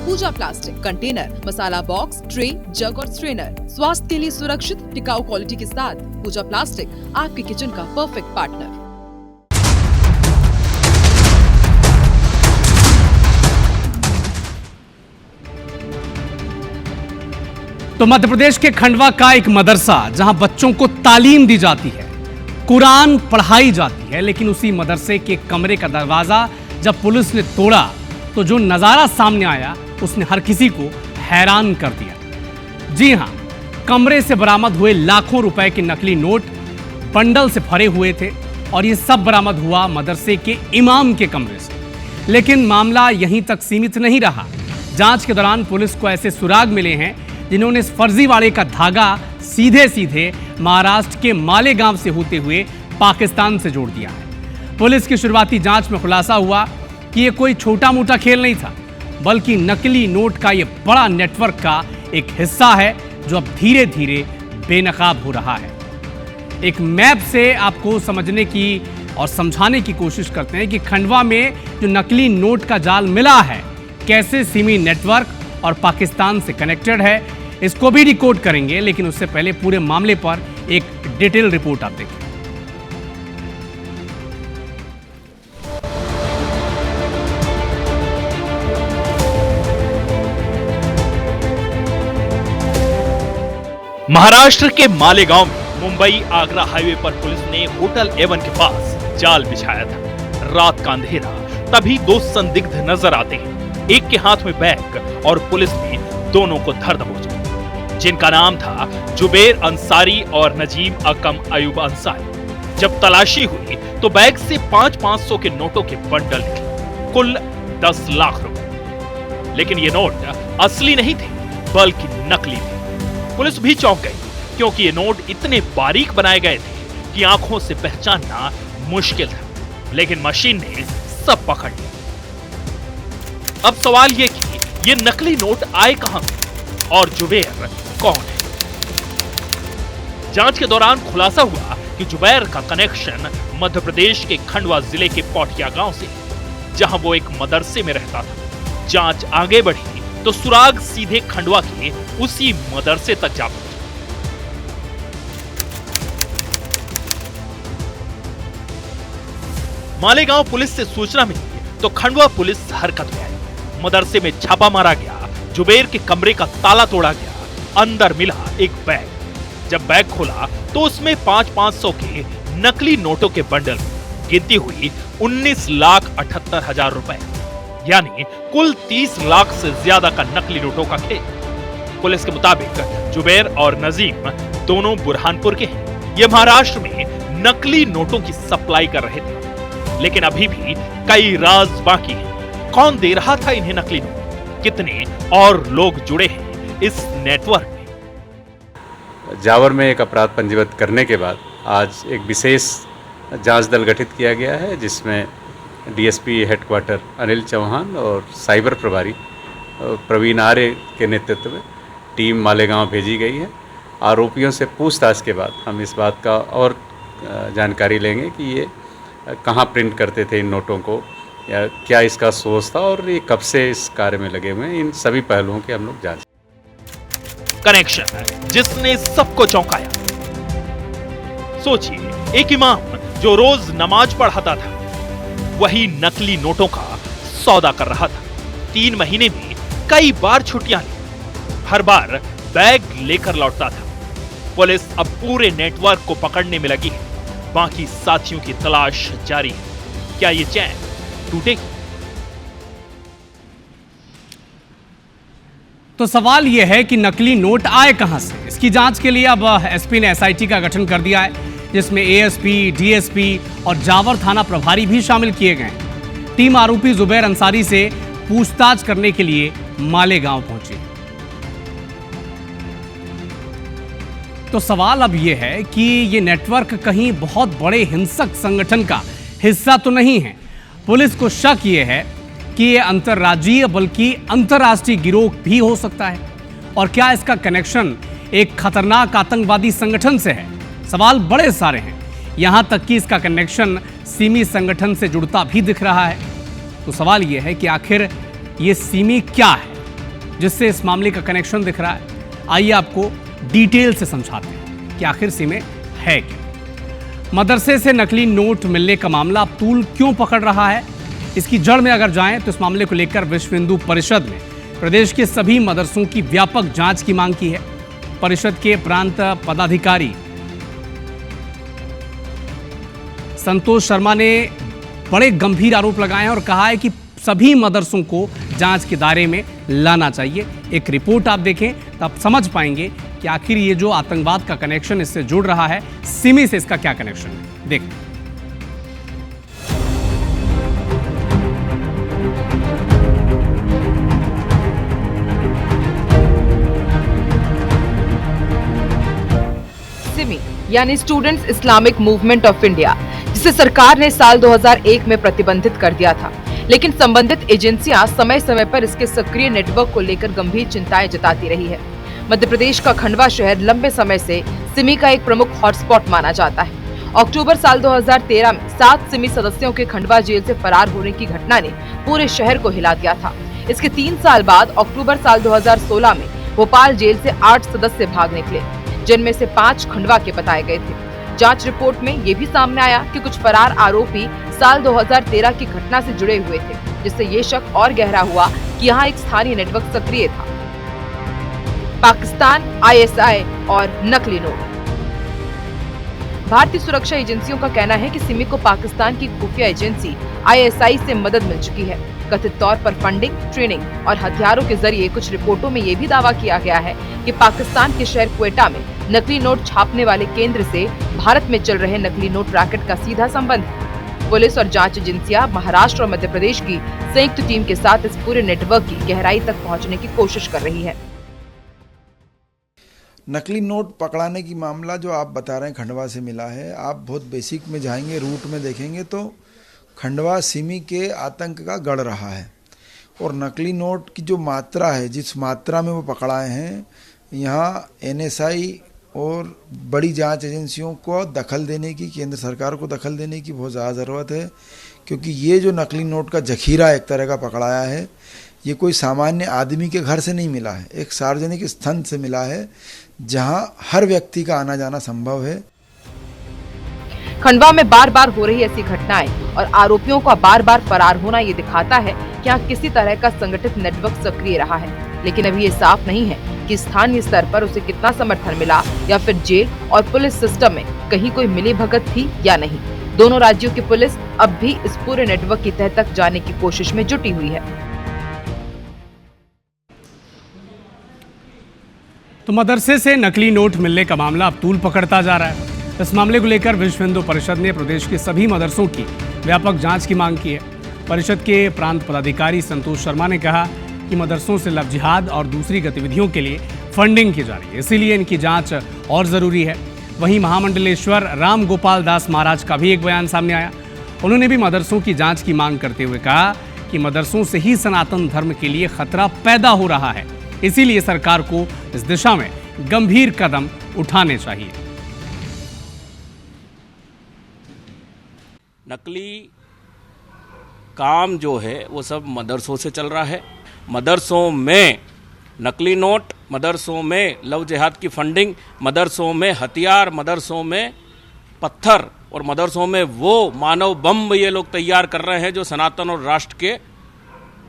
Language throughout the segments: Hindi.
पूजा प्लास्टिक, कंटेनर, मसाला बॉक्स, ट्रे, जग और स्ट्रेनर। स्वास्थ्य के लिए सुरक्षित टिकाऊ क्वालिटी के साथ पूजा प्लास्टिक आपके किचन का परफेक्ट पार्टनर। तो मध्य प्रदेश के खंडवा का एक मदरसा जहां बच्चों को तालीम दी जाती है, कुरान पढ़ाई जाती है, लेकिन उसी मदरसे के कमरे का दरवाजा जब पुलिस ने तोड़ा तो जो नजारा सामने आया उसने हर किसी को हैरान कर दिया। जी हां, कमरे से बरामद हुए लाखों रुपए के नकली नोट बंडल से भरे हुए थे और ये सब बरामद हुआ मदरसे के इमाम के कमरे से। लेकिन मामला यहीं तक सीमित नहीं रहा। जांच के दौरान पुलिस को ऐसे सुराग मिले हैं जिन्होंने इस फर्जीवाड़े का धागा सीधे सीधे महाराष्ट्र के मालेगांव से होते हुए पाकिस्तान से जोड़ दिया है। पुलिस की शुरुआती जांच में खुलासा हुआ कि ये कोई छोटा मोटा खेल नहीं था, बल्कि नकली नोट का ये बड़ा नेटवर्क का एक हिस्सा है जो अब धीरे धीरे बेनकाब हो रहा है। एक मैप से आपको समझने की और समझाने की कोशिश करते हैं कि खंडवा में जो नकली नोट का जाल मिला है कैसे सिमी नेटवर्क और पाकिस्तान से कनेक्टेड है, इसको भी डिकोड करेंगे। लेकिन उससे पहले पूरे मामले पर एक डिटेल रिपोर्ट आप देखें। महाराष्ट्र के मालेगांव में मुंबई आगरा हाईवे पर पुलिस ने होटल एवन के पास जाल बिछाया था। रात का अंधेरा, तभी दो संदिग्ध नजर आते हैं। एक के हाथ में बैग और पुलिस ने दोनों को धर दबोचा, जिनका नाम था जुबैर अंसारी और नजीम अकम अयूब अंसारी। जब तलाशी हुई तो बैग से 500 के नोटों के बंडल निकले, कुल 10 लाख रुपए। लेकिन ये नोट असली नहीं थे बल्कि नकली थे। पुलिस भी चौंक गई क्योंकि ये नोट इतने बारीक बनाए गए थे कि आंखों से पहचानना मुश्किल था। लेकिन मशीन ने सब पकड़ लिया। अब सवाल ये कि ये नकली नोट आए कहां से और जुबैर कौन है? जांच के दौरान खुलासा हुआ कि जुबैर का कनेक्शन मध्य प्रदेश के खंडवा जिले के पौठिया गांव से, जहां वो एक मदरसे में रहता था। जांच आगे बढ़ी तो सुराग सीधे खंडवा के उसी मदरसे तक जा पहुंचा। मालेगांव पुलिस से सूचना मिली तो खंडवा पुलिस हरकत में आई। मदरसे में छापा मारा गया, जुबैर के कमरे का ताला तोड़ा गया। अंदर मिला एक बैग। जब बैग खोला तो उसमें 500 के नकली नोटों के बंडल, गिनती हुई 19,78,000 रुपए, यानी कुल 30 लाख से ज्यादा का नकली नोटों का खेल। पुलिस के मुताबिक जुबैर और नजीम दोनों बुरहानपुर के हैं। ये महाराष्ट्र में नकली नोटों की सप्लाई कर रहे थे, लेकिन अभी भी कई राज बाकी हैं। कौन दे रहा था इन्हें नकली नोट? कितने और लोग जुड़े हैं इस नेटवर्क में? जावर में एक अपराध पंजीबद्ध करने के बाद आज एक विशेष जांच दल गठित किया गया है, जिसमें डीएसपी हेडक्वार्टर अनिल चौहान और साइबर प्रभारी प्रवीण आर्य के नेतृत्व में टीम मालेगांव भेजी गई है। आरोपियों से पूछताछ के बाद हम इस बात का और जानकारी लेंगे कि ये कहाँ प्रिंट करते थे इन नोटों को, या क्या इसका सोर्स था और ये कब से इस कार्य में लगे हुए हैं। इन सभी पहलुओं की हम लोग जांच। कनेक्शन जिसने सबको चौंकाया। सोचिए, एक इमाम जो रोज नमाज पढ़ाता था, वही नकली नोटों का सौदा कर रहा था। 3 महीने में कई बार छुट्टियां ली, हर बार बैग लेकर लौटता था। पुलिस अब पूरे नेटवर्क को पकड़ने में लगी है। बाकी साथियों की तलाश जारी है। क्या ये चैन टूटेगी? तो सवाल यह है कि नकली नोट आए कहां से। इसकी जांच के लिए अब एसपी ने एसआईटी का गठन कर दिया है, जिसमें एएसपी, डीएसपी और जावर थाना प्रभारी भी शामिल किए गए हैं। टीम आरोपी जुबैर अंसारी से पूछताछ करने के लिए मालेगांव पहुंची। तो सवाल अब यह है कि ये नेटवर्क कहीं बहुत बड़े हिंसक संगठन का हिस्सा तो नहीं है। पुलिस को शक यह है कि ये अंतर्राज्यीय बल्कि अंतर्राष्ट्रीय गिरोह भी हो सकता है। और क्या इसका कनेक्शन एक खतरनाक आतंकवादी संगठन से है? सवाल बड़े सारे हैं। यहां तक कि इसका कनेक्शन सिमी संगठन से जुड़ता भी दिख रहा है। तो सवाल यह है कि आखिर ये सिमी क्या है जिससे इस मामले का कनेक्शन दिख रहा है। आइए आपको डिटेल से समझाते हैं कि आखिर इसमें है क्या। मदरसे से नकली नोट मिलने का मामला अब तूल क्यों पकड़ रहा है, इसकी जड़ में अगर जाएं तो इस मामले को लेकर विश्व हिंदू परिषद ने प्रदेश के सभी मदरसों की व्यापक जांच की मांग की है। परिषद के प्रांत पदाधिकारी संतोष शर्मा ने बड़े गंभीर आरोप लगाए हैं और कहा है कि सभी मदरसों को जांच के दायरे में लाना चाहिए। एक रिपोर्ट आप देखें तब समझ पाएंगे कि आखिर ये जो आतंकवाद का कनेक्शन इससे जुड़ रहा है, सिमी से इसका क्या कनेक्शन है। देखें। सिमी यानी students Islamic movement of India, जिसे सरकार ने साल 2001 में प्रतिबंधित कर दिया था, लेकिन संबंधित एजेंसियां समय समय पर इसके सक्रिय नेटवर्क को लेकर गंभीर चिंताएं जताती रही है। मध्य प्रदेश का खंडवा शहर लंबे समय से सिमी का एक प्रमुख हॉटस्पॉट माना जाता है। अक्टूबर साल 2013 में 7 सिमी सदस्यों के खंडवा जेल से फरार होने की घटना ने पूरे शहर को हिला दिया था। इसके 3 साल बाद अक्टूबर साल 2016 में भोपाल जेल से 8 सदस्य भाग निकले, जिनमें से 5 खंडवा के बताए गए थे। जांच रिपोर्ट में ये भी सामने आया कि कुछ फरार आरोपी साल 2013 की घटना से जुड़े हुए थे, जिससे ये शक और गहरा हुआ कि यहाँ एक स्थानीय नेटवर्क सक्रिय था। पाकिस्तान, ISI और नकली नोट। भारतीय सुरक्षा एजेंसियों का कहना है कि सिमी को पाकिस्तान की खुफिया एजेंसी ISI से मदद मिल चुकी है। कथित तौर पर फंडिंग, ट्रेनिंग और हथियारों के जरिए कुछ रिपोर्टों में ये भी दावा किया गया है कि पाकिस्तान के शहर क्वेटा में नकली नोट छापने वाले केंद्र से भारत में चल रहे नकली नोट रैकेट का सीधा संबंध है। पुलिस और जांच एजेंसियां महाराष्ट्र और मध्य प्रदेश की संयुक्त टीम के साथ इस पूरे नेटवर्क की गहराई तक पहुंचने की कोशिश कर रही है। नकली नोट पकड़ाने की मामला जो आप बता रहे हैं खंडवा से मिला है। आप बहुत बेसिक में जाएंगे, रूट में देखेंगे तो खंडवा सिमी के आतंक का गढ़ रहा है। और नकली नोट की जो मात्रा है, जिस मात्रा में वो पकड़ाए हैं, यहाँ NSI और बड़ी जांच एजेंसियों को दखल देने की, केंद्र सरकार को दखल देने की बहुत ज़्यादा ज़रूरत है, क्योंकि ये जो नकली नोट का जखीरा एक तरह का पकड़ाया है, ये कोई सामान्य आदमी के घर से नहीं मिला है, एक सार्वजनिक स्थान से मिला है जहां हर व्यक्ति का आना जाना संभव है। खंडवा में बार बार हो रही ऐसी घटनाएं और आरोपियों का बार बार फरार होना ये दिखाता है कि यहाँ किसी तरह का संगठित नेटवर्क सक्रिय रहा है। लेकिन अभी ये साफ नहीं है कि स्थानीय स्तर पर उसे कितना समर्थन मिला या फिर जेल और पुलिस सिस्टम में कहीं कोई मिलीभगत थी या नहीं। दोनों राज्यों की पुलिस अब भी इस पूरे नेटवर्क की तह तक जाने की कोशिश में जुटी हुई है। तो मदरसे से नकली नोट मिलने का मामला अब तूल पकड़ता जा रहा है। इस मामले को लेकर विश्व हिंदू परिषद ने प्रदेश के सभी मदरसों की व्यापक जांच की मांग की है। परिषद के प्रांत पदाधिकारी संतोष शर्मा ने कहा कि मदरसों से लव जिहाद और दूसरी गतिविधियों के लिए फंडिंग की जा रही है, इसीलिए इनकी जांच और जरूरी है। वहीं महामंडलेश्वर राम गोपाल दास महाराज का भी एक बयान सामने आया। उन्होंने भी मदरसों की जांच की मांग करते हुए कहा कि मदरसों से ही सनातन धर्म के लिए खतरा पैदा हो रहा है, इसीलिए सरकार को इस दिशा में गंभीर कदम उठाने चाहिए। नकली काम जो है वो सब मदरसों से चल रहा है। मदरसों में नकली नोट, मदरसों में लव जिहाद की फंडिंग, मदरसों में हथियार, मदरसों में पत्थर और मदरसों में वो मानव बम ये लोग तैयार कर रहे हैं जो सनातन और राष्ट्र के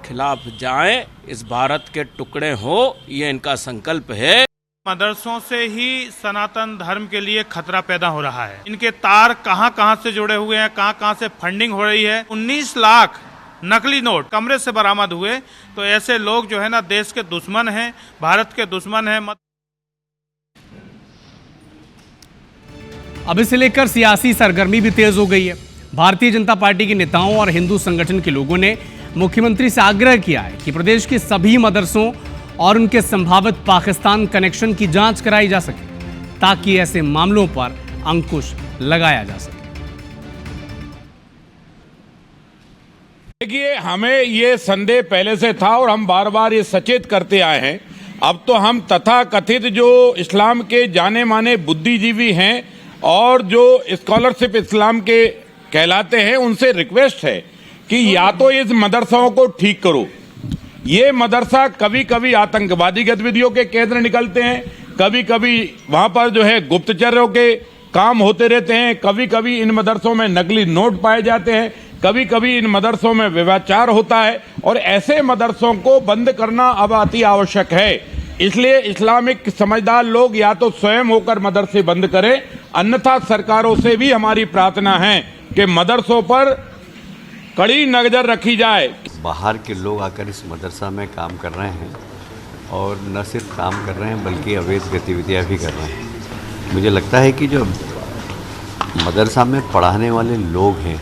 खिलाफ जाएं, इस भारत के टुकड़े हो, ये इनका संकल्प है। मदरसों से ही सनातन धर्म के लिए खतरा पैदा हो रहा है। इनके तार कहां कहां से जुड़े हुए हैं, कहां कहां से फंडिंग हो रही है। 19 लाख नकली नोट कमरे से बरामद हुए। तो ऐसे लोग जो है ना देश के दुश्मन हैं, भारत के दुश्मन हैं। अब इसे लेकर सियासी सरगर्मी भी तेज हो गई है। भारतीय जनता पार्टी के नेताओं और हिंदू संगठन के लोगों ने मुख्यमंत्री से आग्रह किया है कि प्रदेश के सभी मदरसों और उनके संभावित पाकिस्तान कनेक्शन की जांच कराई जा सके, ताकि ऐसे मामलों पर अंकुश लगाया जा सके। देखिए, हमें ये संदेह पहले से था और हम बार बार ये सचेत करते आए हैं। अब तो हम तथाकथित जो इस्लाम के जाने माने बुद्धिजीवी हैं और जो स्कॉलरशिप इस्लाम के कहलाते हैं, उनसे रिक्वेस्ट है कि या तो इस मदरसाओं को ठीक करो, ये मदरसा कभी कभी आतंकवादी गतिविधियों के केंद्र निकलते हैं, कभी कभी वहां पर जो है गुप्तचरों के काम होते रहते हैं, कभी कभी इन मदरसों में नकली नोट पाए जाते हैं, कभी कभी इन मदरसों में व्यभिचार होता है और ऐसे मदरसों को बंद करना अब अति आवश्यक है। इसलिए इस्लामिक समझदार लोग या तो स्वयं होकर मदरसे बंद करें, अन्यथा सरकारों से भी हमारी प्रार्थना है कि मदरसों पर कड़ी नजर रखी जाए। बाहर के लोग आकर इस मदरसा में काम कर रहे हैं और न सिर्फ काम कर रहे हैं बल्कि अवैध गतिविधियां भी कर रहे हैं। मुझे लगता है कि जो मदरसा में पढ़ाने वाले लोग हैं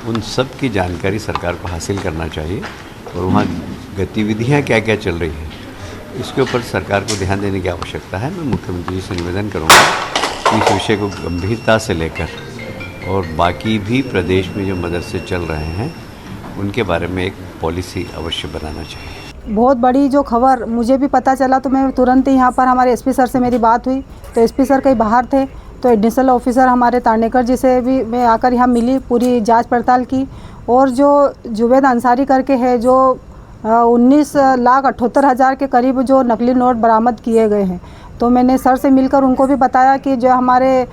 उन सब की जानकारी सरकार को हासिल करना चाहिए और वहाँ गतिविधियाँ क्या क्या चल रही हैं इसके ऊपर सरकार को ध्यान देने की आवश्यकता है। मैं मुख्यमंत्री जी से निवेदन करूँगा कि इस विषय को गंभीरता से लेकर और बाकी भी प्रदेश में जो मदरसे चल रहे हैं उनके बारे में एक पॉलिसी अवश्य बनाना चाहिए। बहुत बड़ी जो खबर मुझे भी पता चला तो मैं तुरंत ही यहाँ पर हमारे एसपी सर से मेरी बात हुई तो एसपी सर कहीं बाहर थे तो एडिशनल ऑफिसर हमारे तानेकर जी से भी मैं आकर यहाँ मिली, पूरी जांच पड़ताल की और जो जुवेद अंसारी करके है जो 19,78,000 के करीब जो नकली नोट बरामद किए गए हैं तो मैंने सर से मिलकर उनको भी बताया कि जो हमारे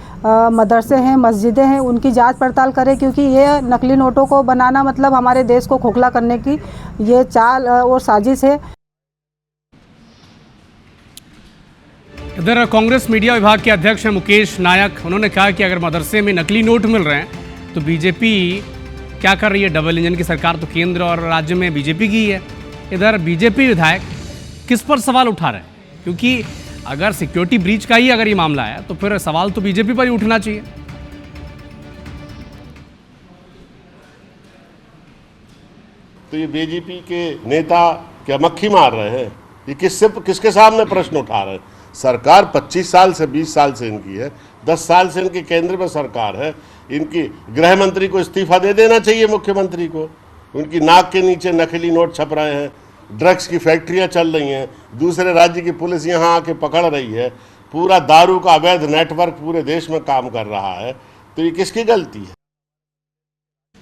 मदरसे हैं मस्जिदें हैं उनकी जांच पड़ताल करें क्योंकि ये नकली नोटों को बनाना मतलब हमारे देश को खोखला करने की ये चाल और साजिश है। इधर कांग्रेस मीडिया विभाग के अध्यक्ष हैं मुकेश नायक। उन्होंने कहा कि अगर मदरसे में नकली नोट मिल रहे हैं तो बीजेपी क्या कर रही है? डबल इंजन की सरकार तो केंद्र और राज्य में बीजेपी की है। इधर बीजेपी विधायक किस पर सवाल उठा रहे हैं? क्योंकि अगर सिक्योरिटी ब्रीच का ही अगर ये मामला है तो फिर सवाल तो बीजेपी पर ही उठना चाहिए। तो ये बीजेपी के नेता क्या मक्खी मार रहे हैं? ये किसके सामने प्रश्न उठा रहे हैं? सरकार 25 साल से 20 साल से इनकी है, 10 साल से इनके केंद्र में सरकार है। इनकी गृह मंत्री को इस्तीफा दे देना चाहिए, मुख्यमंत्री को। उनकी नाक के नीचे नकली नोट छप रहे हैं, ड्रग्स की फैक्ट्रियां चल रही हैं, दूसरे राज्य की पुलिस यहाँ आके पकड़ रही है, पूरा दारू का अवैध नेटवर्क पूरे देश में काम कर रहा है। तो ये किसकी गलती है?